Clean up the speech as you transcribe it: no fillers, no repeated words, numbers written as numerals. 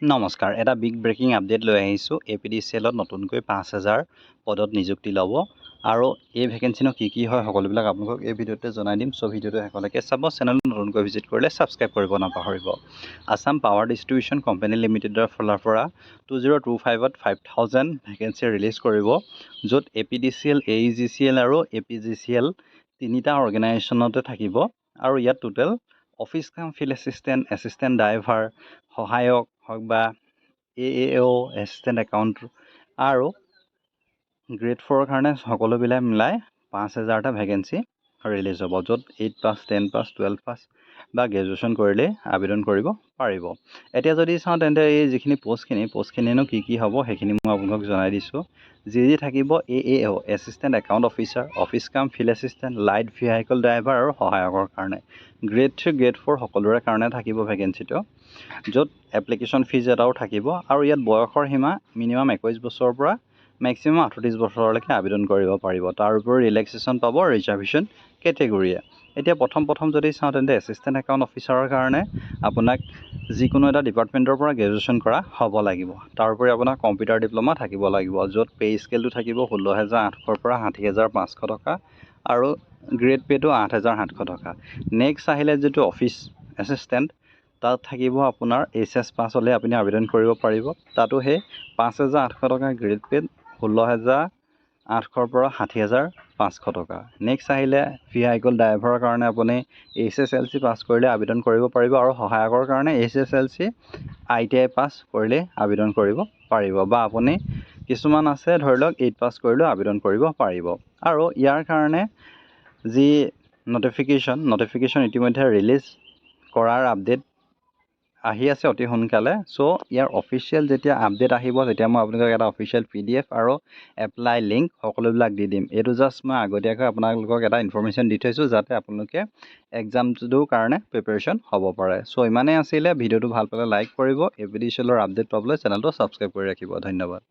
নমস্কাৰ, এটা big breaking update লৈ আহিছোঁ। APDCL ত নতুনকৈ 5000 পদত নিযুক্তি ল'ব আৰু এই ভেকেঞ্চিনো কি হয় সকলোবিলাক আপোনালোকক এই ভিডিঅ'তে জনাই দিম। চ' ভিডিঅ'টো শেষলৈকে চাব। চেনেলটো নতুনকৈ ভিজিট কৰিলে ছাবস্ক্ৰাইব কৰিব নাপাহৰিব। আছাম পাৱাৰ ডিষ্ট্ৰিবিউশ্যন কোম্পানী লিমিটেডৰ ফালৰ পৰা 2025ত 5000 ভেকেঞ্চি ৰিলিজ কৰিব, য'ত APDCL, AEGCL আৰু APGCL তিনিটা অৰ্গেনাইজেশ্যনতে থাকিব। আৰু ইয়াত টোটেল অফিচ কাম ফিল্ড এছিষ্টেণ্ট ড্ৰাইভাৰ, সহায়ক হওক বা AAO এছিষ্টেণ্ট একাউণ্ট আৰু গ্ৰেড 4ৰ কাৰণে সকলোবিলাক মিলাই 5000টা ভেকেঞ্চি ৰিলিজ হ'ব, য'ত 8 পাছ, 10 পাছ, 12 পাছ বা গ্ৰেজুৱেশ্যন কৰিলেই আবেদন কৰিব পাৰিব। এতিয়া যদি চাওঁ তেন্তে এই যিখিনি পষ্টখিনিনো কি হ'ব সেইখিনি মই আপোনালোকক জনাই দিছোঁ। যি থাকিব AAO assistant account officer, office কাম field assistant, light vehicle driver আৰু সহায়কৰ কাৰণে। গ্ৰেড 3, গ্ৰেড 4 সকলোৰে কাৰণে থাকিব ভেকেঞ্চিটো, য'ত এপ্লিকেশ্যন ফিজ এটাও থাকিব। আৰু ইয়াত বয়সৰ সীমা মিনিমাম 21 বছৰৰ পৰা মেক্সিমাম 38 বছৰলৈকে আবেদন কৰিব পাৰিব। তাৰ উপৰি ৰিলেক্সেশ্যন পাব ৰিজাৰ্ভেশ্যন কেটেগৰীয়ে। এতিয়া প্ৰথম যদি চাওঁ তেন্তে এছিষ্টেণ্ট একাউণ্ট অফিচাৰৰ কাৰণে আপোনাক যিকোনো এটা ডিপাৰ্টমেণ্টৰ পৰা গ্ৰেজুৱেশ্যন কৰা হ'ব লাগিব। তাৰ উপৰি আপোনাৰ কম্পিউটাৰ ডিপ্ল'মা থাকিব লাগিব, য'ত পে' স্কেলটো থাকিব 16,800 পৰা 60,500 টকা আৰু গ্ৰেড পে'টো 8,700 টকা। নেক্সট আহিলে যিটো অফিচ এছিষ্টেণ্ট, তাত থাকিব আপোনাৰ HS পাছ হ'লে আপুনি আবেদন কৰিব পাৰিব। তাতো সেই 5,800 টকা গ্ৰেড পে'ত 16,800 পৰা 60,500 টকা। নেক্সট আহিলে ভেহিকল ড্ৰাইভাৰৰ কাৰণে আপুনি HSLC পাছ কৰিলে আবেদন কৰিব পাৰিব আৰু সহায়কৰ কাৰণে HSLC ITI পাছ কৰিলে আবেদন কৰিব পাৰিব, বা আপুনি কিছুমান আছে ধৰি লওক 8 পাছ কৰিলেও আবেদন কৰিব পাৰিব। আৰু ইয়াৰ কাৰণে যি নটিফিকেশ্যন ইতিমধ্যে ৰিলিজ কৰাৰ আপডেট আহি আছে অতি সোনকালে। চ' ইয়াৰ অফিচিয়েল যেতিয়া আপডেট আহিব তেতিয়া মই আপোনালোকক এটা অফিচিয়েল PDF আৰু এপ্লাই লিংক সকলোবিলাক দি দিম। এইটো জাষ্ট মই আগতীয়াকৈ আপোনালোকক এটা ইনফৰ্মেশ্যন দি থৈছোঁ, যাতে আপোনালোকে এক্সামটোৰ কাৰণে প্ৰিপেৰেশ্যন হ'ব পাৰে। চ' ইমানেই আছিলে। ভিডিঅ'টো ভাল পালে লাইক কৰিব। APDCL ৰ আপডেট পাবলৈ চেনেলটো ছাবস্ক্ৰাইব কৰি ৰাখিব। ধন্যবাদ।